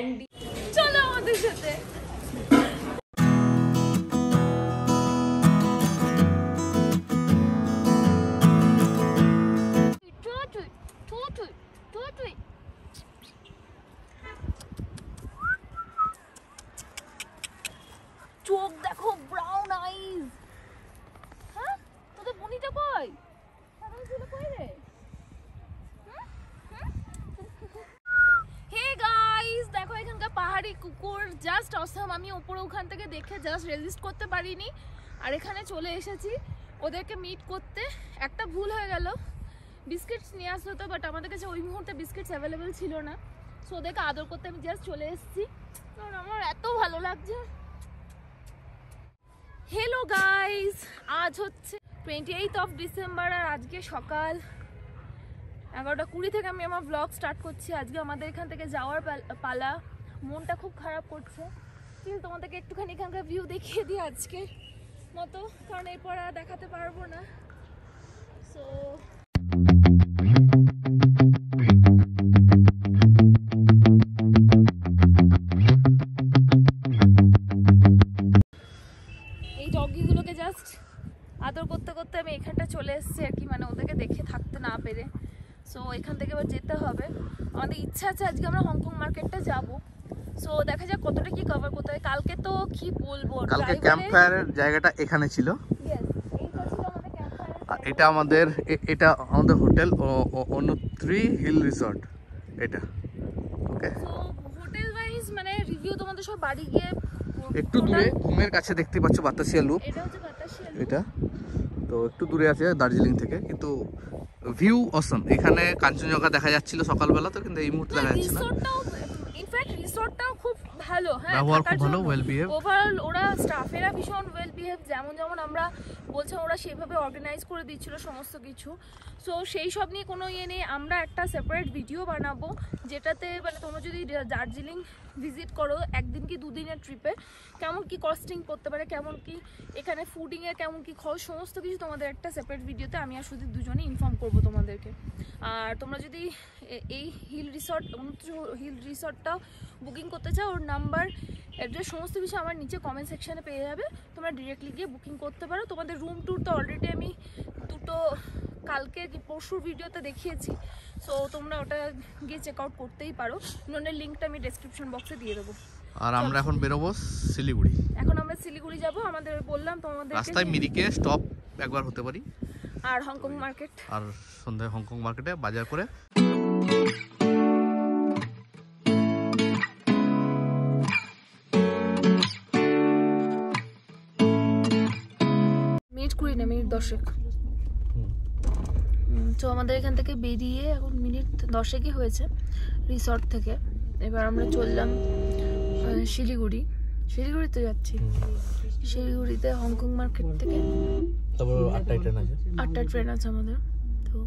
Candy. চলো আমাদের সাথে। চোখ দেখো, ব্রাউন আইজ। হ্যাঁ, তোদের বনিটা কই? সাদা ছিল কই রে? হে গাইস, দেখো এখানকার পাহাড়ি কুকুর জাস্ট অসাম। আমি উপরে ওখান থেকে দেখে জাস্ট রেজিস্ট করতে পারিনি, আর এখানে চলে এসেছি ওদেরকে মিট করতে। একটা ভুল হয়ে গেল, বিস্কিটস নিয়ে আসতে হতো, বাট আমাদের কাছে ওই মুহূর্তে বিস্কিটস অ্যাভেলেবেল ছিল না। সো ওদেরকে আদর করতে আমি জাস্ট চলে এসেছি, কারণ আমার এত ভালো লাগছে। হ্যালো গাইস, আজ হচ্ছে 28 ডিসেম্বর, আর আজকে সকাল 11:20 থেকে আমি আমার ব্লগ স্টার্ট করছি। আজকে আমাদের এখান থেকে যাওয়ার পালা। মনটা খুব খারাপ করছে, কিন্তু তোমাদেরকে একটুখানি এখানকার ভিউ দেখিয়ে দিই আজকে মতো, কারণ এরপর আর দেখাতে পারবো না। সো এই ডগিগুলোকে জাস্ট আদর করতে করতে আমি এখানটা চলে এসেছি আর কি, মানে ওদেরকে দেখে থাকতে না পেরে। সো এখান থেকে এবার যেতে হবে। আমাদের ইচ্ছা আছে আজকে আমরা হংকং মার্কেটটা যাব। সো দেখা যাক কতটা কি কভার করতে হয়। কালকে তো কি বলবো, কালকে ক্যাম্প ফায়ারের জায়গাটা এখানে ছিল। আর এটা আমাদের হোটেল অনুত্রি হিল রিসর্ট। এটা ওকে, সো হোটেল ওয়াইজ মানে রিভিউ তোমাদের সব বাড়ি গিয়ে একটু দূরে ঘুমের কাছে দেখতে পাচ্ছ বাতাসিয়া লুপ। এটা হচ্ছে বাতাসিয়া লুপ। এটা তো একটু দূরে আছে দার্জিলিং থেকে, কিন্তু ভিউ অসম। এখানে কাঞ্চনজঙ্ঘা দেখা যাচ্ছিল সকালবেলা, তো কিন্তু এই মুহূর্তে দেখা যাচ্ছে না। ইনফ্যাক্ট রিসর্টটাও খুব ভালো, হ্যাঁ, ব্যবহার খুব ভালো, ওয়েল বিহেভ। ওভারঅল ওরা স্টাফেরা ভীষণ ওয়েল বিহেভ, যেমন যেমন আমরা বলছি ওরা সেভাবে অর্গানাইজ করে দিচ্ছিল সমস্ত কিছু। সো সেই সব নিয়ে কোনো ইয়ে নেই। আমরা একটা সেপারেট ভিডিও বানাবো, যেটাতে মানে তোমরা যদি দার্জিলিং ভিজিট করো একদিন কি দুদিনের ট্রিপে, কেমন কি কস্টিং করতে পারে, কেমন কি এখানে ফুডিংয়ের কেমন কি খরচ, সমস্ত কিছু তোমাদের একটা সেপারেট ভিডিওতে আমি আর সুদীপ দুজনেই ইনফর্ম করবো তোমাদেরকে। আর তোমরা যদি এই হিল রিসর্টটাও বুকিং করতে চাও, ওর নাম্বার, অ্যাড্রেস, সমস্ত কিছু আমার নিচে কমেন্ট সেকশানে পেয়ে যাবে। তোমরা ডিরেক্টলি গিয়ে বুকিং করতে পারো। তোমাদের রুম ট্যুর তো অলরেডি আমি দুটো কালকে পরশুর ভিডিওতে দেখিয়েছি। সো তোমরা ওটা গিয়ে চেক আউট করতেই পারো। ওনার লিঙ্কটা আমি ডেসক্রিপশন বক্সে দিয়ে দেবো। আর আমরা এখন বেরোবো শিলিগুড়ি। এখন আমরা শিলিগুড়ি যাব। আমাদের বললাম তোমাদের রাস্তায় মিরিকে স্টপ একবার হতে পারি, আর হংকং মার্কেট, আর সন্ধ্যায় হংকং মার্কেটে বাজার করে মিনিট 10। তো আমাদের এখান থেকে বেরিয়ে এখন মিনিট 10 হয়েছে রিসর্ট থেকে। এবার আমরা চললাম শিলিগুড়িতে যাচ্ছি। শিলিগুড়িতে হংকং মার্কেট থেকে তারপর 8টায় ট্রেন আছে আমাদের। তো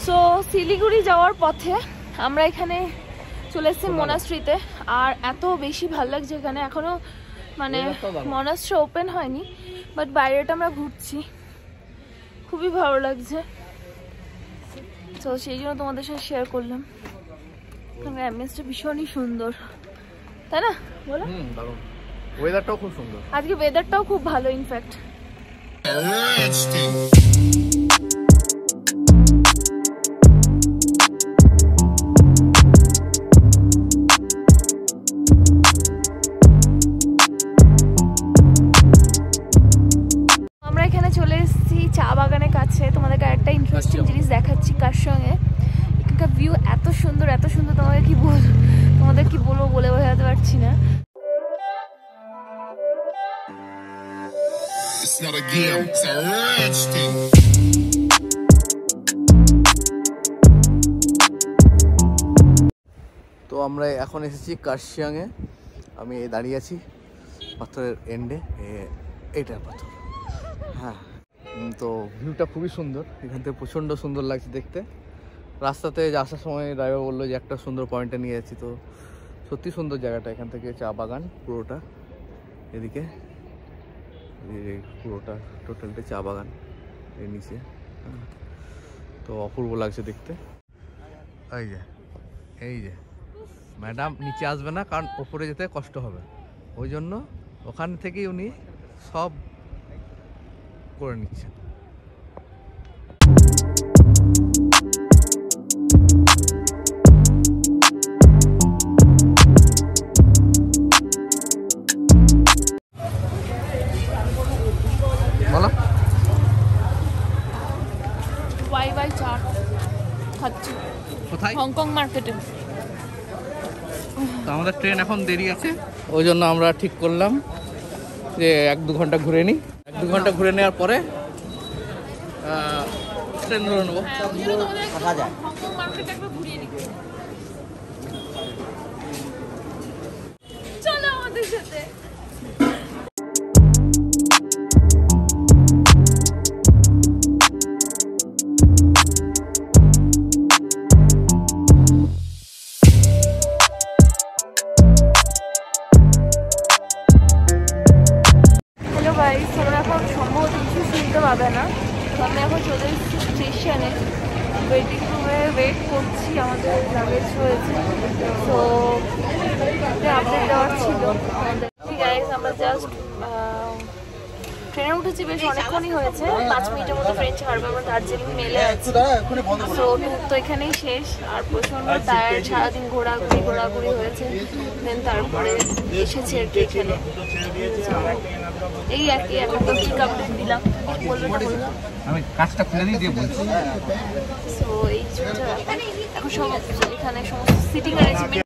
সো শিলিগুড়ি যাওয়ার পথে আমরা এখানে চলে এসেছি মনাস্ট্রিতে। আর এত বেশি ভালো লাগছে এখানে, এখনো মানে মনাস্ট্রি ওপেন হয়নি, বাট বাইরেটা আমরা ঘুরছি, খুবই ভালো লাগছে। তো সেই জন্য তোমাদের সাথে শেয়ার করলাম। অ্যাম্বিয়েন্সটা ভীষণই সুন্দর, তাই না বলো? ওয়েদারটাও খুব সুন্দর, আজকে ওয়েদারটাও খুব ভালো ইনফ্যাক্ট। আমরা এখানে চলে এসেছি চা বাগানের কাছে। তোমাদেরকে আরেকটা ইন্টারেস্টিং জিনিস দেখাচ্ছি কারসঙ্গে। এখানকার ভিউ এত সুন্দর, তোমাদের কি বলবো বলে বোঝাতে পারছি না। তো আমরা এখন এসেছি কার্শিয়াংয়ে। আমি দাঁড়িয়ে আছি পাথরের এন্ডে, এইটার পাথর। হ্যাঁ, তো ভিউটা খুবই সুন্দর, এখান থেকে প্রচণ্ড সুন্দর লাগছে দেখতে। রাস্তাতে আসার সময় ড্রাইভার বললো যে একটা সুন্দর পয়েন্টে নিয়ে যাচ্ছি, তো সত্যি সুন্দর জায়গাটা। এখান থেকে চা বাগান পুরোটা, এদিকে পুরোটা টোটালটা চা বাগান এর নিচে। তো অপূর্ব লাগছে দেখতে। এই যে ম্যাডাম নিচে আসবে না, কারণ ওপরে যেতে কষ্ট হবে, ওই জন্য ওখান থেকেই উনি সব করে নিচ্ছেন। বলো YY চাট খাচ্ছি কোথায়? হংকং মার্কেটে। তো আমাদের ট্রেন এখন দেরি আছে, ওই জন্য আমরা ঠিক করলাম যে 1-2 ঘন্টা ঘুরে নিই। 1-2 ঘন্টা ঘুরে নেওয়ার পরে ট্রেন ধরে নেবো। হংকং মার্কেটে একবার ঘুরিয়ে নিই, চলো আমাদের সাথে। তোমরা এখন সম্ভবত কিছু শুনতে পাবে না, তো আমি এখন চলে এসেছি স্টেশনে, ওয়েটিং রুমে ওয়েট করছি, আমাদের লাগেজ হয়েছে, তো আপডেট দেওয়ার ছিল আমাদের। ঠিক আছে, আমরা জাস্ট ট্রেনে উঠেছি, বেশ অনেকক্ষণই হয়েছে, 5 মিনিটের মতো ট্রেন ছাড়বে। আমরা দার্জিলিং মেলে আছি, তো ট্যুর তো এখানেই শেষ। আর প্রচণ্ড টায়ার্ড, সারাদিন ঘোরাঘুরি হয়েছে, দেন তারপরে এসেছি আর কি এখানে। এই আর কি, এখন তো কি আপডেট দিলাম, বলবে না বললাম আমি কাজটা খুলে দিয়ে বলছি। সো এই এখন সব এখানে সমস্ত seating arrangement.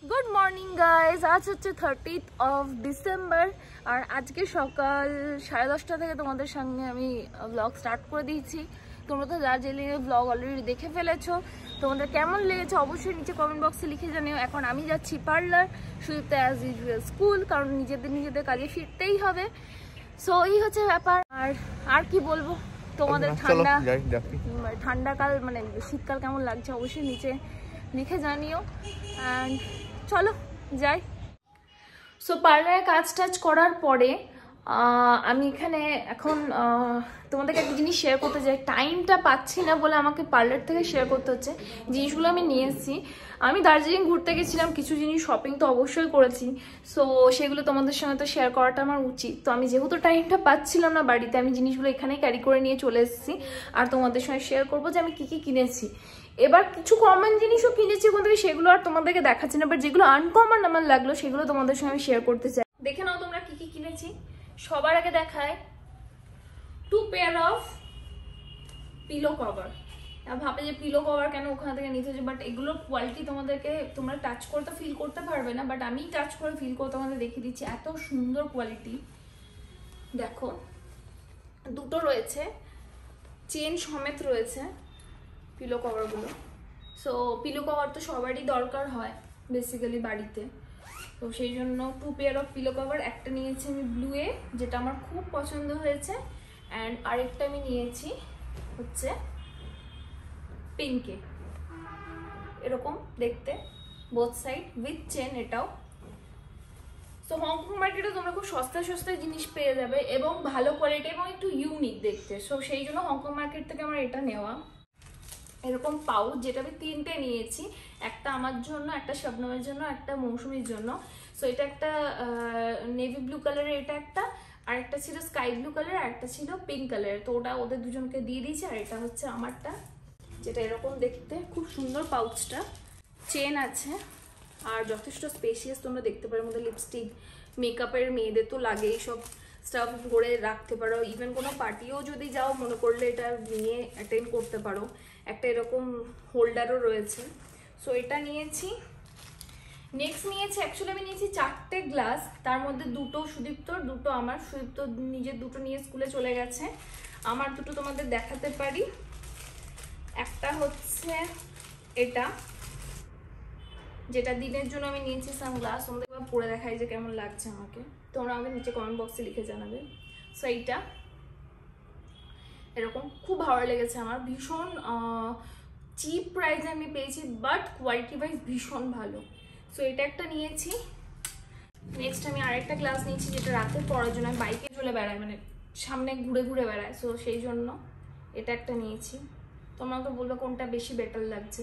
Good morning guys, আজ হচ্ছে 30th of December, আর আজকে সকাল 10:30 থেকে তোমাদের সঙ্গে আমি ব্লগ স্টার্ট করে দিয়েছি। তোমরা তো দার্জিলিংয়ের ব্লগ অলরেডি দেখে ফেলেছো, তোমাদের কেমন লেগেছে অবশ্যই নিচে কমেন্ট বক্সে লিখে জানিও। এখন আমি যাচ্ছি পার্লার, শুধুতে অ্যাজ ইউজুয়াল স্কুল, কারণ নিজেদের কাজে ফিরতেই হবে। সো এই হচ্ছে ব্যাপার। আর কি বলবো, তোমাদের ঠান্ডাকাল মানে শীতকাল কেমন লাগছে অবশ্যই নিচে লিখে জানিও। অ্যান্ড চলো যাই। সো পার্লারে কাজ টাজ করার পরে আমি এখানে এখন তোমাদেরকে একটা জিনিস শেয়ার করতে চাই। টাইমটা পাচ্ছি না বলে আমাকে পার্লার থেকে শেয়ার করতে হচ্ছে। জিনিসগুলো আমি নিয়ে এসেছি, আমি দার্জিলিং ঘুরতে গেছিলাম, কিছু জিনিস শপিং তো অবশ্যই করেছি, সো সেগুলো তোমাদের সঙ্গে তো শেয়ার করাটা আমার উচিত। তো আমি যেহেতু টাইমটা পাচ্ছিলাম না বাড়িতে, আমি জিনিসগুলো এখানেই ক্যারি করে নিয়ে চলে এসেছি, আর তোমাদের সঙ্গে শেয়ার করবো যে আমি কী কী কিনেছি। এবার কিছু কমন জিনিসও কিনেছি ওখান থেকে, সেগুলো আর তোমাদেরকে দেখাচ্ছি না, বাট যেগুলো আনকমন আমার লাগলো সেগুলো তোমাদের সঙ্গে শেয়ার করতে চাই। দেখে নাও তোমরা কি কি কিনেছি। সবার আগে দেখায় 2 পেয়ার অফ পিলো কভার। ভাবে যে পিলো কভার কেন ওখান থেকে নিতে হচ্ছে, বাট এগুলোর কোয়ালিটি তোমরা টাচ করতে ফিল করতে পারবে না, বাট আমি টাচ করে ফিল করে তোমাদের দেখিয়ে দিচ্ছি, এত সুন্দর কোয়ালিটি। দেখো, দুটো রয়েছে, চেন সমেত রয়েছে পিলো কভারগুলো। সো পিলো কভার তো সবারই দরকার হয় বেসিক্যালি বাড়িতে, তো সেই জন্য 2 পেয়ার অফ পিলো কভার। একটা নিয়েছি আমি ব্লুয়ে, যেটা আমার খুব পছন্দ হয়েছে, অ্যান্ড আরেকটা আমি নিয়েছি হচ্ছে পিঙ্কে, এরকম দেখতে বোথ সাইড উইথ চেন এটাও। সো হংকং মার্কেটে তোমরা খুব সস্তায় জিনিস পেয়ে যাবে এবং ভালো কোয়ালিটি এবং একটু ইউনিক দেখতে। সো সেই জন্য হংকং মার্কেট থেকে আমার এটা নেওয়া। এরকম পাউচ, যেটা আমি 3টে নিয়েছি, একটা আমার জন্য, একটা শবনমের জন্য, একটা মৌসুমীর জন্য। সো এটা একটা নেভি ব্লু কালারের, এটা একটা, আর একটা ছিল স্কাই ব্লু কালার, আর একটা ছিল পিঙ্ক কালারের। তো ওটা ওদের দুজনকে দিয়ে দিয়েছি, আর এটা হচ্ছে আমারটা, যেটা এরকম দেখতে খুব সুন্দর। পাউচটা চেন আছে আর যথেষ্ট স্পেশিয়াস, তোমরা দেখতে পারো। মধ্যে লিপস্টিক, মেকআপের, মেয়েদের তো লাগে এইসব স্টাফ ভরে রাখতে পারো। ইভেন কোনো পার্টিও যদি যাও মনে করলে এটা নিয়ে অ্যাটেন্ড করতে পারো। একটা এরকম হোল্ডারও রয়েছে। সো এটা নিয়েছি। নেক্সট নিয়েছি, অ্যাকচুয়ালি আমি নিয়েছি 4টে গ্লাস, তার মধ্যে 2টো সুদীপ্তর, 2টো আমার। সুদীপ্ত নিজের 2টো নিয়ে স্কুলে চলে গেছে, আমার 2টো তোমাদের দেখাতে পারি। একটা হচ্ছে এটা, যেটা দিনের জন্য আমি নিয়েছি সানগ্লাস, তোমাদের পরে দেখাই যে কেমন লাগছে আমাকে, তোমরা আমাদের নিচে কমেন্ট বক্সে লিখে জানাবে। সো এইটা এরকম খুব ভালো লেগেছে আমার, ভীষণ চিপ প্রাইসে আমি পেয়েছি, বাট কোয়ালিটি ওয়াইজ ভীষণ ভালো। সো এটা একটা নিয়েছি। নেক্সট আমি আরেকটা গ্লাস নিয়েছি, যেটা রাতে পড়ার জন্য আমি বাইকে চলে বেড়াই, মানে সামনে ঘুরে ঘুরে বেড়ায়, সো সেই জন্য এটা একটা নিয়েছি। তোমরা আমাকে বলবে কোনটা বেশি বেটার লাগছে।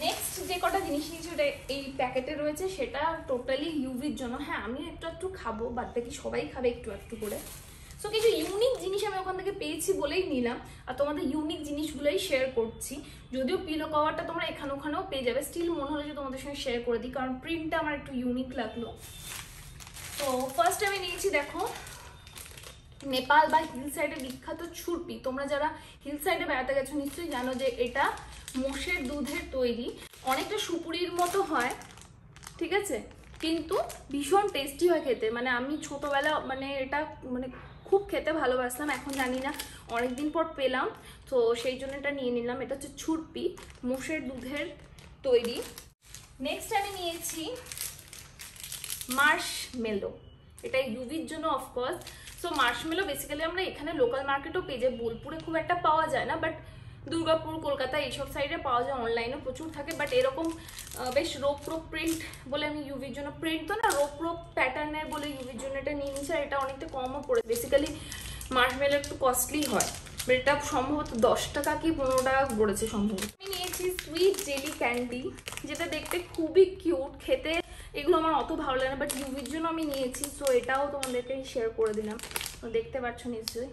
নেক্সট যে কটা জিনিস নিয়েছি ওটা এই প্যাকেটে রয়েছে, সেটা টোটালি ইউভির জন্য। হ্যাঁ আমি একটু খাবো, বাদ বাকি সবাই খাবে একটু করে। সো কিছু ইউনিক জিনিস আমি ওখান থেকে পেয়েছি বলেই নিলাম, আর তোমাদের ইউনিক জিনিসগুলোই শেয়ার করছি। যদিও পিলো কভারটা তোমরা এখানে ওখানেও পেয়ে যাবে, স্টিল মনে হলো যে তোমাদের সঙ্গে শেয়ার করে দিই, কারণ প্রিন্টটা আমার একটু ইউনিক লাগলো। তো ফার্স্ট আমি নিয়েছি, দেখো, নেপাল বা হিল সাইডে বিখ্যাত ছুরপি। তোমরা যারা হিল সাইডে বেড়াতে গেছো নিশ্চয়ই জানো যে এটা মোষের দুধের তৈরি, অনেকটা সুপুরির মতো হয়, ঠিক আছে, কিন্তু ভীষণ টেস্টি হয় খেতে। মানে আমি ছোটবেলা মানে এটা মানে খুব খেতে ভালোবাসতাম, এখন জানি না অনেকদিন পর পেলাম, তো সেই জন্য এটা নিয়ে নিলাম। এটা হচ্ছে ছুরপি, মোষের দুধের তৈরি। নেক্সট আমি নিয়েছি মার্শমেলো, এটা ইউভির জন্য অফকোর্স। সো মার্শমেলো বেসিক্যালি আমরা এখানে লোকাল মার্কেটও পেয়ে যাই, বোলপুরে খুব একটা পাওয়া যায় না, বাট দুর্গাপুর, কলকাতা এইসব সাইডে পাওয়া যায়, অনলাইনেও প্রচুর থাকে। বাট এরকম বেশ রোপ প্রিন্ট বলে আমি ইউভির জন্য, প্রিন্ট তো না, রোপ প্যাটার্নের বলে ইউভির জন্য এটা নিয়ে নিয়েছি। আর এটা অনেকটা কমও পড়ে, বেসিক্যালি মার্শমেলো একটু কস্টলি হয়, বাট এটা সম্ভবত 10 টাকা কি 15 টাকা পড়েছে সম্ভবত। আমি নিয়েছি সুইট জেলি ক্যান্ডি, যেটা দেখতে খুবই কিউট, খেতে এগুলো আমার অত ভালো লাগে না, বাট ইউভির জন্য আমি নিয়েছি। সো এটাও তোমাদেরকে শেয়ার করে দিলাম, দেখতে পাচ্ছ নিশ্চয়ই।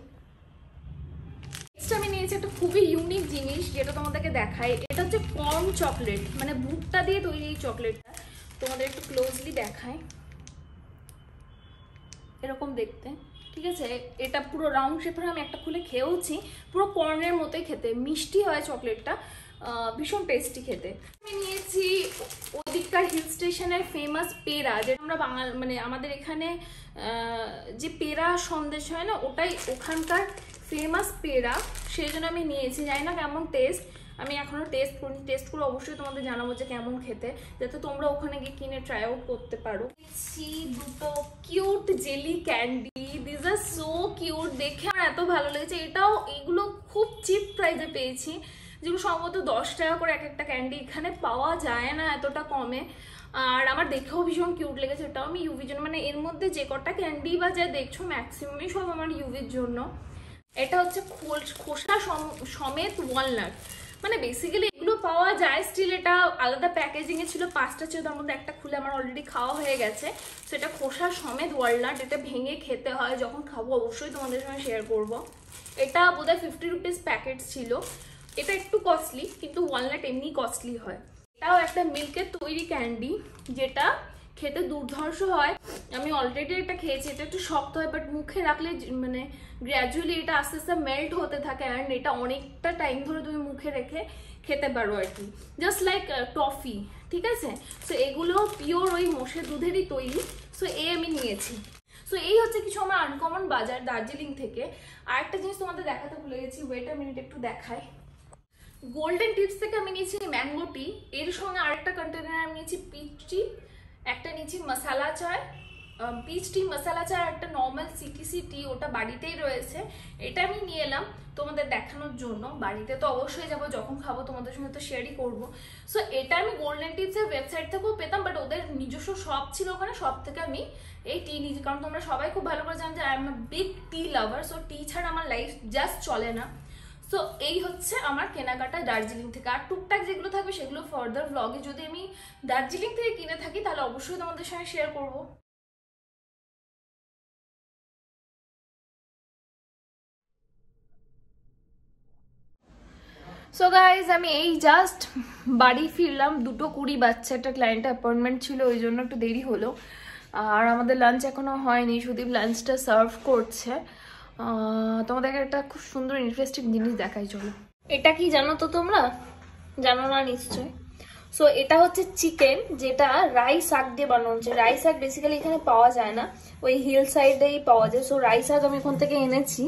নেক্সট আমি নিয়েছি একটা খুবই ইউনিক জিনিস, যেটা তোমাদেরকে দেখাই। এটা হচ্ছে কর্ন চকলেট, মানে ভুট্টা দিয়ে তৈরি এই চকলেটটা। তোমাদের একটু ক্লোজলি দেখাই, এরকম দেখতে, ঠিক আছে। এটা পুরো রাউন্ড শেপের, আমি একটা খুলে খেয়েওছি, পুরো কর্নের মতোই খেতে, মিষ্টি হয় চকলেটটা, ভীষণ টেস্টি খেতে। আমি নিয়েছি ওদিককার হিল স্টেশনের ফেমাস পেড়া, যেটা আমরা বাঙাল মানে আমাদের এখানে যে পেড়া সন্দেশ হয় না, ওটাই ওখানকার ফেমাস পেড়া, সেই জন্য আমি নিয়েছি। জানি না কেমন টেস্ট, আমি এখনো টেস্ট করিনি, টেস্ট করে অবশ্যই তোমাদের জানাবো যে কেমন খেতে, যাতে তোমরা ওখানে গিয়ে কিনে ট্রাই আউট করতে পারো। দুটো cute jelly candy, this are so cute, দেখে আমার এত ভালো লেগেছে। এগুলো খুব চিপ প্রাইসে পেয়েছি, যেগুলো সম্ভবত 10 টাকা করে এক একটা ক্যান্ডি, এখানে পাওয়া যায় না এতটা কমে। আর আমার দেখেও ভীষণ কিউট লেগেছে, এটাও আমি ইউভির জন্য, মানে এর মধ্যে যে কটা ক্যান্ডি বা যা দেখছো ম্যাক্সিমামই সব আমার ইউভির জন্য। এটা হচ্ছে খোসা সমেত ওয়ালনাট, মানে বেসিক্যালি এগুলো পাওয়া যায়, স্টিল এটা আলাদা প্যাকেজিংয়ে ছিল, 5টা ছিল, তার মধ্যে একটা খুলে আমার অলরেডি খাওয়া হয়ে গেছে। সো এটা খোসা সমেত ওয়ালনাট, এটা ভেঙে খেতে হয়, যখন খাবো অবশ্যই তোমাদের সঙ্গে শেয়ার করব। এটা বোধহয় 50 রুপিস প্যাকেট ছিল, এটা একটু কস্টলি, কিন্তু ওয়ালনাট এমনি কস্টলি হয়। এটাও একটা মিল্কের তৈরি ক্যান্ডি, যেটা খেতে দুর্ধর্ষ হয়। আমি অলরেডি এটা খেয়েছি, এটা একটু শক্ত হয়, বাট মুখে রাখলে মানে গ্র্যাজুয়ালি এটা আস্তে আস্তে মেল্ট হতে থাকে, অ্যান্ড এটা অনেকটা টাইম ধরে তুমি মুখে রেখে খেতে পারো আর কি, জাস্ট লাইক টফি, ঠিক আছে। সো এগুলো পিওর ওই মোষের দুধেরই তৈরি। সো আমি নিয়েছি। সো এই হচ্ছে কিছু আমার আনকমন বাজার দার্জিলিং থেকে। আর একটা জিনিস তোমাদের দেখাতে ভুলে গেছি, ওয়েট আ মিনিট একটু দেখায়। গোল্ডেন টিপস থেকে আমি নিয়েছি ম্যাঙ্গো টি, এর সঙ্গে আরেকটা কন্টেনার আমি নিয়েছি পিচ টি, একটা নিয়েছি মশালা চায়, পিচ টি মশালা চা, একটা নর্মাল সিটিসি টি, ওটা বাড়িতেই রয়েছে। এটা আমি নিয়ে এলাম তোমাদের দেখানোর জন্য, বাড়িতে তো অবশ্যই যাবো, যখন খাবো তোমাদের সঙ্গে তো শেয়ারই করবো। সো এটা আমি গোল্ডেন টিপসের ওয়েবসাইট থেকেও পেতাম, বাট ওদের নিজস্ব শপ ছিল ওখানে, শপ থেকে আমি এই টি নিয়েছি, কারণ তোমরা সবাই খুব ভালো করে জানো যে I am a big T lover. So টি ছাড়া আমার লাইফ জাস্ট চলে না। সো এই হচ্ছে আমার কেনাকাটা দার্জিলিং থেকে। আর টুকটাক যেগুলো থাকবে সেগুলো ফার্দার ব্লগে, যদি আমি দার্জিলিং থেকে কিনে থাকি তাহলে অবশ্যই তোমাদের সঙ্গে শেয়ার করবো। সো গাইজ আমি এই জাস্ট বাড়ি ফিরলাম, 2:20 বাচ্চা, একটা ক্লায়েন্টের অ্যাপয়েন্টমেন্ট ছিল, ওই জন্য একটু দেরি হলো। আর আমাদের লাঞ্চ এখনো হয়নি, সুদীপ লাঞ্চটা সার্ভ করছে। তোমাদেরকে একটা খুব সুন্দর ইন্টারেস্টিং জিনিস দেখাই, চলো। এটা কি জানো তো তোমরা? জানো না নিশ্চয়। সো এটা হচ্ছে চিকেন, যেটা রাই শাক দিয়ে বানানো হচ্ছে। রাই শাক বেসিক্যালি এখানে পাওয়া যায় না, ওই হিল সাইডেই পাওয়া যায়। সো রাই শাক আমি ওখান থেকে এনেছি,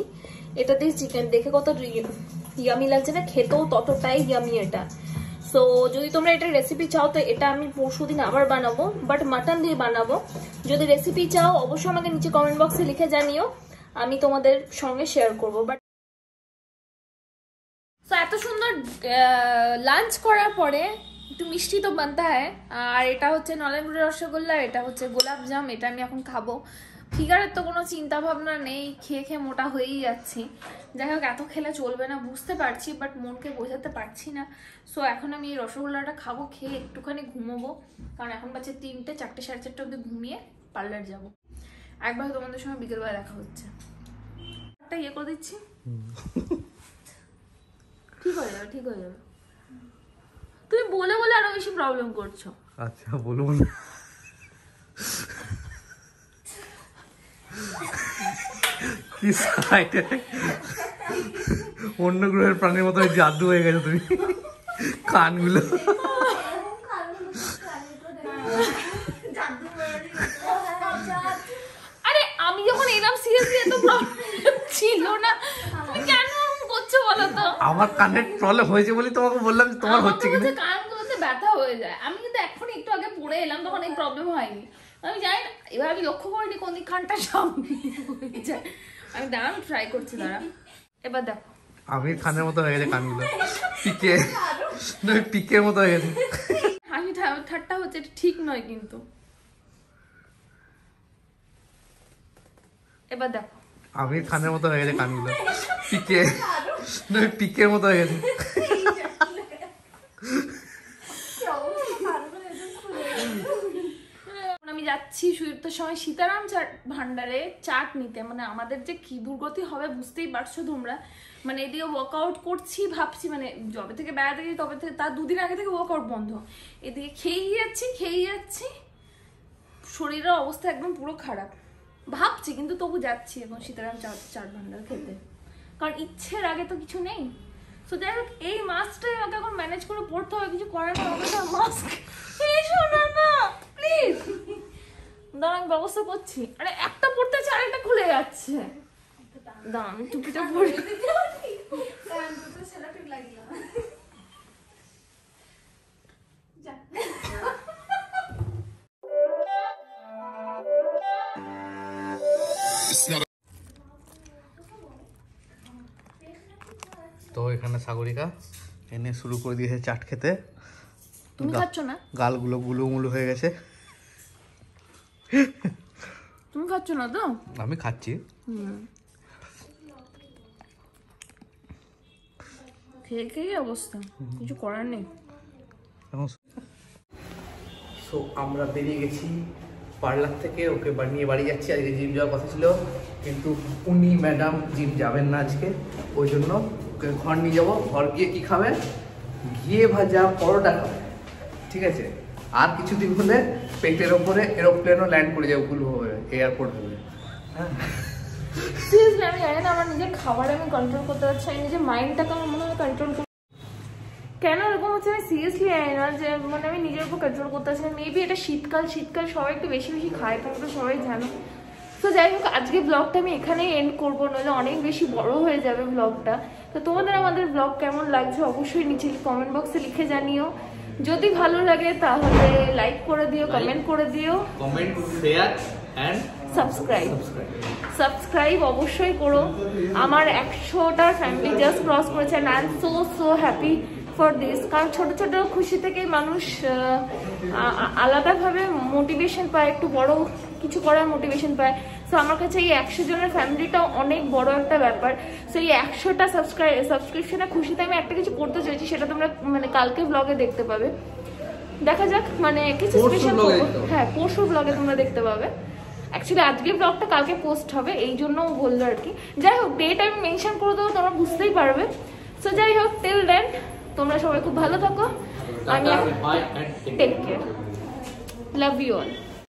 এটা দিয়ে চিকেন, দেখে কত ইয়ামি লাগছে না, খেতেও ততটাই ইয়ামি এটা। সো যদি তোমরা এটা রেসিপি চাও তো এটা আমি পরশুদিন আবার বানাবো, বাট মাটন দিয়ে বানাবো। যদি রেসিপি চাও অবশ্যই আমাকে নিচে কমেন্ট বক্সে লিখে জানিও, আমি তোমাদের সঙ্গে শেয়ার করবো। বাট সো এত সুন্দর লাঞ্চ করার পরে একটু মিষ্টি তো বানতে হয়। আর এটা হচ্ছে নলেন গুড়ের রসগোল্লা, এটা হচ্ছে গোলাপ জাম, এটা আমি এখন খাবো। ফিগারের তো কোনো চিন্তা ভাবনা নেই, খেয়ে খেয়ে মোটা হয়েই যাচ্ছি। যাই হোক, এত খেলে চলবে না বুঝতে পারছি, বাট মনকে বোঝাতে পারছি না। সো এখন আমি এই রসগোল্লাটা খাবো, খেয়ে একটুখানি ঘুমোবো, কারণ এখন বাজে 3টে, 4টে, 4:30 অব্দি ঘুমিয়ে পার্লার যাবো। একবার তোমাদের সঙ্গে বিকেলবেলা দেখা হচ্ছে। একটা ইয়ে করে দিচ্ছি, ঠিক হয়ে যাবে, ঠিক হয়ে যাবে। তুমি বলে বলে আরো বেশি প্রবলেম করছো। আচ্ছা বলবো না। কি সাইডে অন্য গ্রহের প্রাণীর মতো জাদু হয়ে গেছে তুমি, কানগুলো। আরে আমি যখন এলাম সিরিয়াসলি এত প্রবলেম ছিল না, তুমি কেন করছো বলো তো? আমার কানের প্রবলেম হয়েছে বলি তোমাকে বললাম যে তোমার হচ্ছে কিনা। কানগুলোতে ব্যথা হয়ে যায়। আমি কিন্তু এখন একটু আগে পড়ে এলাম, তখন এই প্রবলেম হয়নি। আমি জানি না, এবার আমি লক্ষ্য করিনি কোন দিক কানটা সামনে হয়ে যায়। আমি দাঁড়ান ট্রাই করছি, দাঁড়া। এবার দেখো আমি কানের মতো হয়ে গেছে, কানগুলো পিকে, পিকের মতো হয়ে গেছে। হাসি ঠাট্টা হচ্ছে, এটা ঠিক নয় কিন্তু। এবার দেখো আমি কানের মতো হয়ে গেছে, কানগুলো পিকে, পিকের মতো হয়ে গেছে। আমি যাচ্ছি সুযুক্তর সময় সীতারাম চাট ভান্ডারে চাট নিতে। মানে আমাদের যে কি দুর্গতি হবে বুঝতেই পারছো তোমরা। মানে এদিকে ওয়ার্কআউট করছি ভাবছি, মানে যবে থেকে বেড়াতে গেছি তবে থেকে, তার 2 দিন আগে থেকে ওয়ার্কআউট বন্ধ। এদিকে খেয়েই যাচ্ছি, শরীরের অবস্থা একদম পুরো খারাপ। ভাবছি কিন্তু তবু যাচ্ছি এখন সীতারাম চাট ভান্ডার খেতে, কারণ ইচ্ছের আগে তো কিছু নেই। তো যাই হোক, এই মাস্কটাই আমাকে এখন ম্যানেজ করে পড়তে হবে, কিছু করার নেই। আমাকে তো মাস্ক না প্লিজ, দাঁড়া আমি ব্যবস্থা করছি। আরে একটা পড়তে চাই, আরেকটা খুলে যাচ্ছে। দাঁড়া আমি টুপিটা পরে। তো এখানে সাগরিকা এনে শুরু করে দিয়েছে চাট খেতে। তুমি খাচ্ছ না? গালগুলো গুলুমুলু হয়ে গেছে। তুমি খাচ্ছ না তো? আমি খাচ্ছি। খেয়ে খেয়ে অবস্থা, কিছু করার নেই। সো আমরা বেরিয়ে গেছি পার্লার থেকে, ওকে নিয়ে বাড়ি যাচ্ছি। আজকে জিম যাওয়ার কথা ছিল, কিন্তু উনি ম্যাডাম জিম যাবেন না আজকে, ওই জন্য ওকে ঘর নিয়ে যাবো। ঘর গিয়ে কি খাবে? ঘিয়ে ভাজা পরোটা খাবে, ঠিক আছে? আর কিছুদিন হলে পেটের ওপরে এরোপ্লেনও ল্যান্ড করে যাবে, ভুল হবে এয়ারপোর্ট হবে। হ্যাঁ সিরিয়াসলি আমি জানি না, আমার নিজের খাবার আমি কন্ট্রোল করতে পারছি, আমি নিজের মাইন্ডটাকে আমার মনে হয় কন্ট্রোল করতে, কেন এরকম হচ্ছে আমি সিরিয়াসলি জানি না। যে মানে আমি নিজের উপর কন্ট্রোল করতে পারছি না। মেবি এটা শীতকাল সবাই একটু বেশি বেশি খায়, তোমরা তো সবাই জানো। তো যাই হোক, আজকে ব্লগটা আমি এখানেই এন্ড করবো, নইলে অনেক বেশি বড় হয়ে যাবে ব্লগটা। তো তোমাদের আমাদের ব্লগ কেমন লাগছে অবশ্যই নিচে কমেন্ট বক্সে লিখে জানিও। যদি ভালো লাগে তাহলে লাইক করে দিও, কমেন্ট করে দিও, কমেন্ট, শেয়ার এন্ড সাবস্ক্রাইব অবশ্যই করো। আমার 100টা ফ্যামিলি জাস্ট ক্রস করেছে, and I am so happy for this. কারণ ছোট ছোট খুশি থেকে মানুষ আলাদাভাবে মোটিভেশন পায়, একটু বড় কিছু করার মোটিভেশন পায়। সো আমার কাছে এই 100 জনের ফ্যামিলিটাও অনেক বড় একটা ব্যাপার। সো এই 100টা সাবস্ক্রিপশনের খুশিতে আমি একটা কিছু করতে চাইছি, সেটা তোমরা মানে কালকে ব্লগে দেখতে পাবে। দেখা যাক, মানে কিছু স্পেশাল, হ্যাঁ পরশু ব্লগে তোমরা দেখতে পাবে। অ্যাকচুয়ালি আজকে ব্লগটা কালকে পোস্ট হবে, এই জন্য বললো আর কি। যাই হোক, ডেট আমি মেনশন করে দেবো, তোমরা বুঝতেই পারবে। সো যাই হোক, টিল দেন তোমরা সবাই খুব ভালো থাকো। আমি take care, love you all.